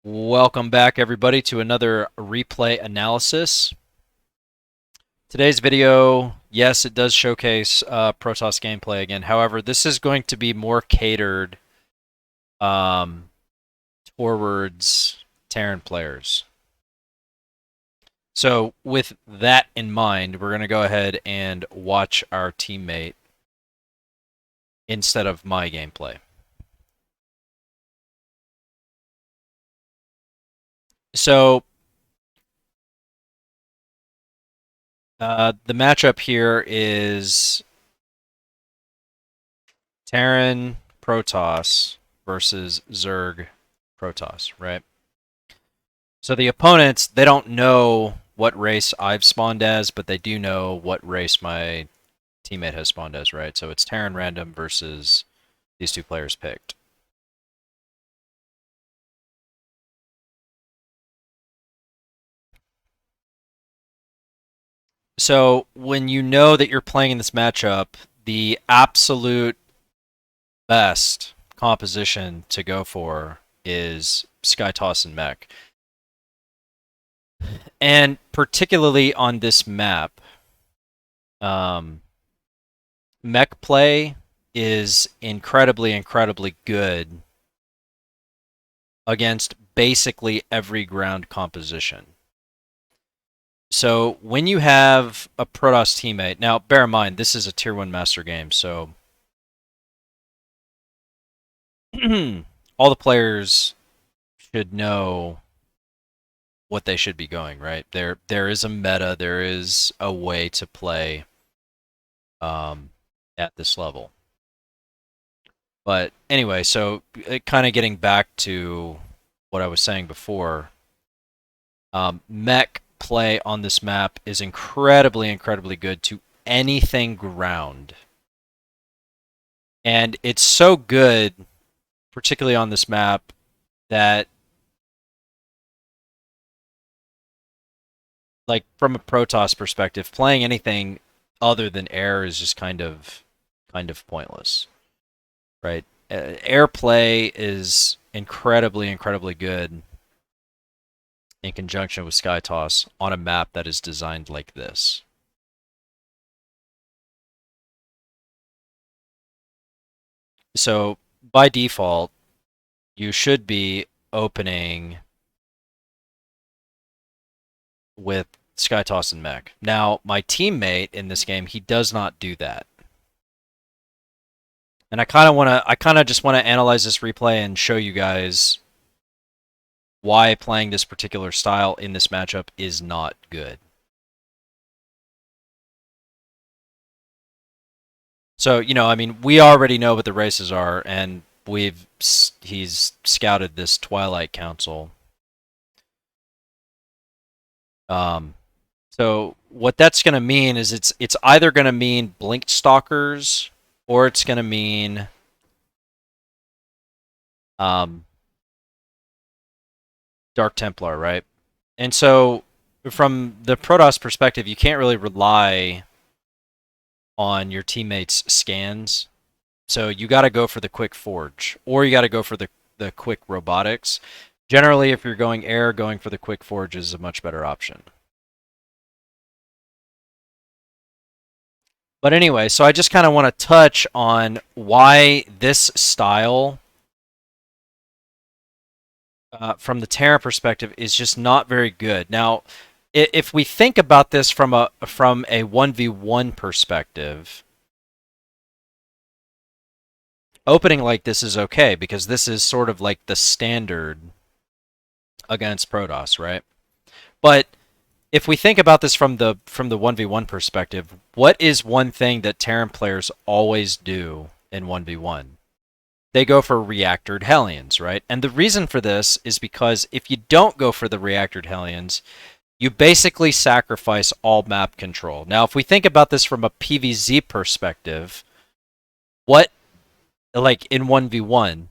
Welcome back, everybody, to another replay analysis. Today's video, yes, it does showcase Protoss gameplay again. However, this is going to be more catered um, towards Terran players. So, with that in mind, we're going to go ahead and watch our teammate instead of my gameplay. So, the matchup here is Terran Protoss versus Zerg Protoss, right? So the opponents, they don't know what race I've spawned as, but they do know what race my teammate has spawned as, right? So it's Terran random versus these two players picked. So when you know that you're playing in this matchup, the absolute best composition to go for is Sky Toss and Mech. And particularly on this map, mech play is incredibly good against basically every ground composition. So when you have a Protoss teammate, now bear in mind this is a tier 1 master game, so all the players should know what they should be going, right? There is a meta, there is a way to play at this level. But anyway, so kind of getting back to what I was saying before, mech play on this map is incredibly good to anything ground. And it's so good, particularly on this map, that like from a Protoss perspective, playing anything other than air is just kind of pointless, right? Air play is incredibly good in conjunction with Sky Toss on a map that is designed like this. So by default, you should be opening with Sky Toss and Mech. Now, my teammate in this game, he does not do that. And I kind of just want to analyze this replay and show you guys why playing this particular style in this matchup is not good. So, you know, I mean, we already know what the races are, and he's scouted this Twilight Council. So what that's going to mean is it's either going to mean Blinked Stalkers or it's going to mean Dark Templar, right? And so from the Protoss perspective, you can't really rely on your teammates' scans. So you got to go for the quick forge, or you got to go for the quick robotics. Generally, if you're going air, going for the quick forge is a much better option. But anyway, so I just kind of want to touch on why this style, from the Terran perspective, is just not very good. Now, if we think about this from a 1v1 perspective, opening like this is okay because this is sort of like the standard against Protoss, right? But if we think about this from the 1v1 perspective, what is one thing that Terran players always do in 1v1? They go for reactored Hellions, right? And the reason for this is because if you don't go for the reactored Hellions, you basically sacrifice all map control. Now, if we think about this from a PvZ perspective, what, like in 1v1,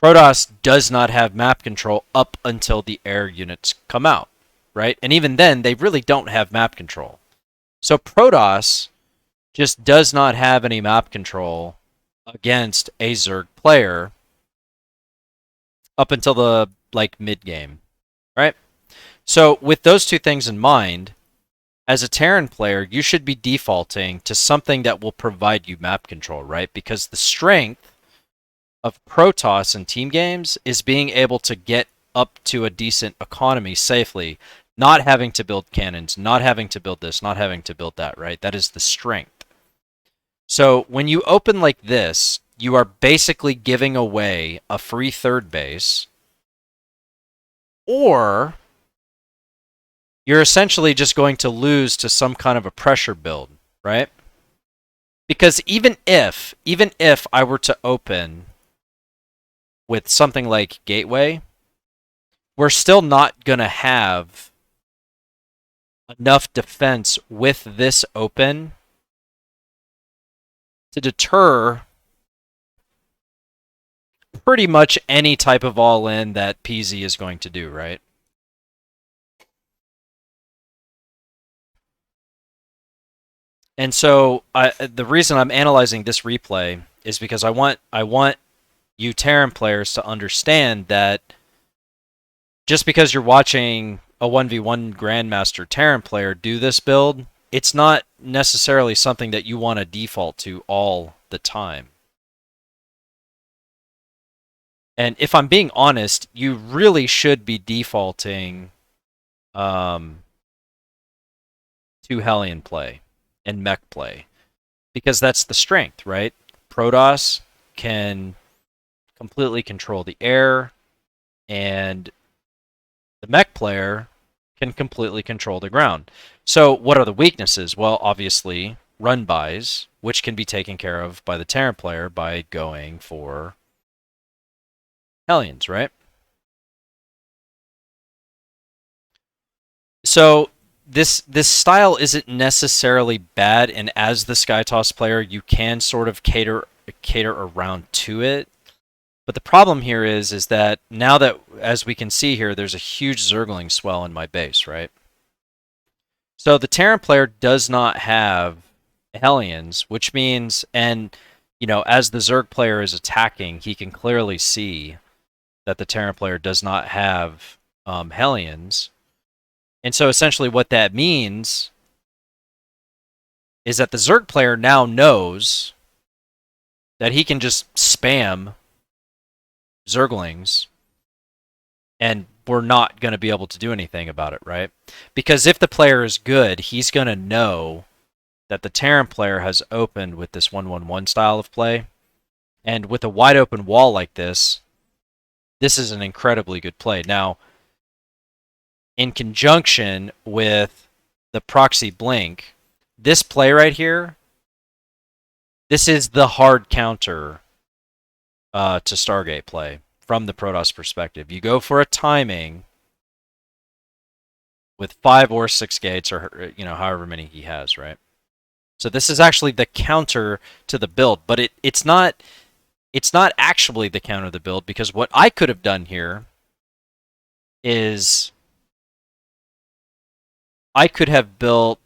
Protoss does not have map control up until the air units come out, right? And even then, they really don't have map control. So Protoss just does not have any map control against a Zerg player up until the like mid game, right? So with those two things in mind, as a Terran player, you should be defaulting to something that will provide you map control, right? Because the strength of Protoss in team games is being able to get up to a decent economy safely, not having to build cannons, not having to build this, not having to build that, right? That is the strength. So when you open like this, you are basically giving away a free third base, or you're essentially just going to lose to some kind of a pressure build, right? Because even if I were to open with something like Gateway, we're still not going to have enough defense with this open to deter pretty much any type of all-in that PZ is going to do, right? And so the reason I'm analyzing this replay is because I want you Terran players to understand that just because you're watching a 1v1 Grandmaster Terran player do this build, it's not necessarily something that you want to default to all the time. And if I'm being honest, you really should be defaulting um, to Hellion play and mech play because that's the strength, right? Protoss can completely control the air, and the mech player can completely control the ground. So, what are the weaknesses? Well, obviously, run bys, which can be taken care of by the Terran player by going for Hellions, right? So, this style isn't necessarily bad, and as the Skytoss player, you can sort of cater around to it. But the problem here is that now that, as we can see here, there's a huge Zergling swell in my base, right? So the Terran player does not have Hellions, which means, and as the Zerg player is attacking, he can clearly see that the Terran player does not have Hellions. And so essentially what that means is that the Zerg player now knows that he can just spam Zerglings and we're not going to be able to do anything about it, right? Because if the player is good, he's going to know that the Terran player has opened with this 1-1-1 style of play. And with a wide open wall like this is an incredibly good play. Now, in conjunction with the proxy blink, this play right here, this is the hard counter to Stargate play from the Protoss perspective. You go for a timing with 5 or 6 gates, or however many he has, right? So this is actually the counter to the build, but it's not actually the counter to the build, because what I could have done here is I could have built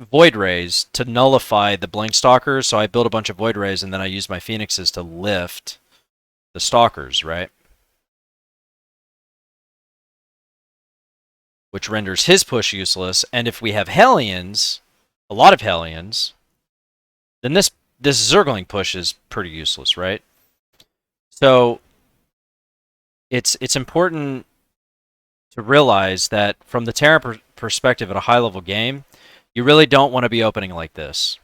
Void Rays to nullify the Blink Stalkers, so I built a bunch of Void Rays and then I used my Phoenixes to lift the Stalkers, right? Which renders his push useless, and if we have Hellions, a lot of Hellions, then this Zergling push is pretty useless, right? So it's important to realize that from the Terran perspective at a high level game, you really don't want to be opening like this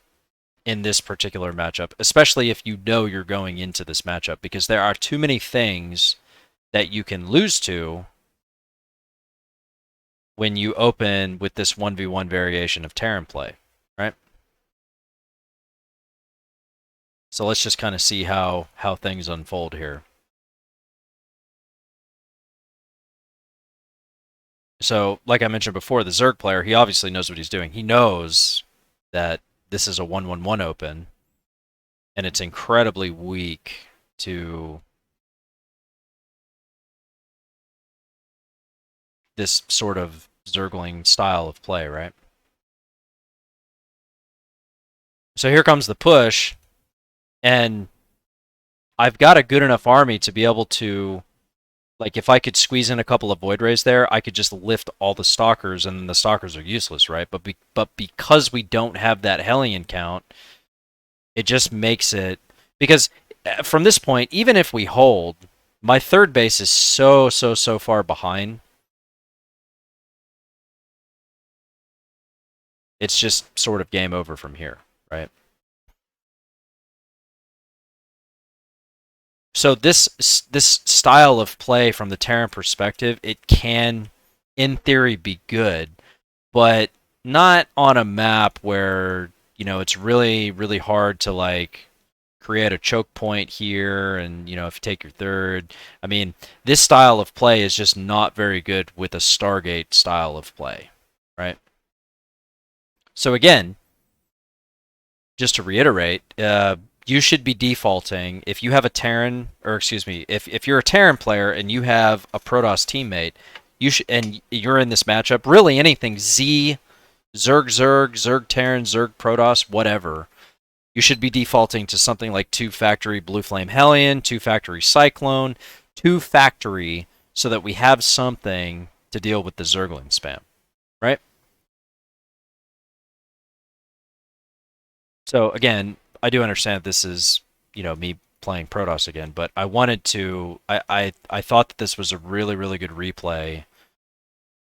in this particular matchup, especially if you know you're going into this matchup, because there are too many things that you can lose to when you open with this 1v1 variation of Terran play, right? So let's just kind of see how things unfold here. So, like I mentioned before, the Zerg player, he obviously knows what he's doing. He knows that this is a 1-1-1 open, and it's incredibly weak to this sort of Zergling style of play, right? So here comes the push, and I've got a good enough army to be able to, like, if I could squeeze in a couple of Void Rays there, I could just lift all the Stalkers, and then the Stalkers are useless, right? But because we don't have that Hellion count, it just makes it, because from this point, even if we hold, my third base is so far behind. It's just sort of game over from here, right? So this style of play from the Terran perspective, it can, in theory, be good, but not on a map where it's really hard to like create a choke point here, and if you take your third, I mean, this style of play is just not very good with a Stargate style of play, right? So again, just to reiterate, you should be defaulting if you have a Terran, or excuse me, if you're a Terran player and you have a Protoss teammate, you should, and you're in this matchup, really anything Z, Zerg Terran, Zerg Protoss, whatever, you should be defaulting to something like 2-factory Blue Flame Hellion, 2-factory Cyclone, 2-factory, so that we have something to deal with the Zergling spam, right? So again, I do understand this is, me playing Protoss again, but I wanted to I thought that this was a really good replay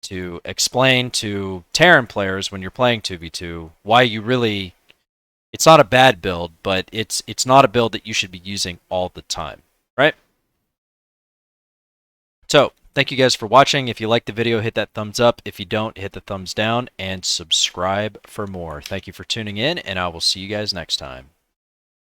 to explain to Terran players when you're playing 2v2 why you really, it's not a bad build, but it's not a build that you should be using all the time, right? So, thank you guys for watching. If you liked the video, hit that thumbs up. If you don't, hit the thumbs down and subscribe for more. Thank you for tuning in, and I will see you guys next time.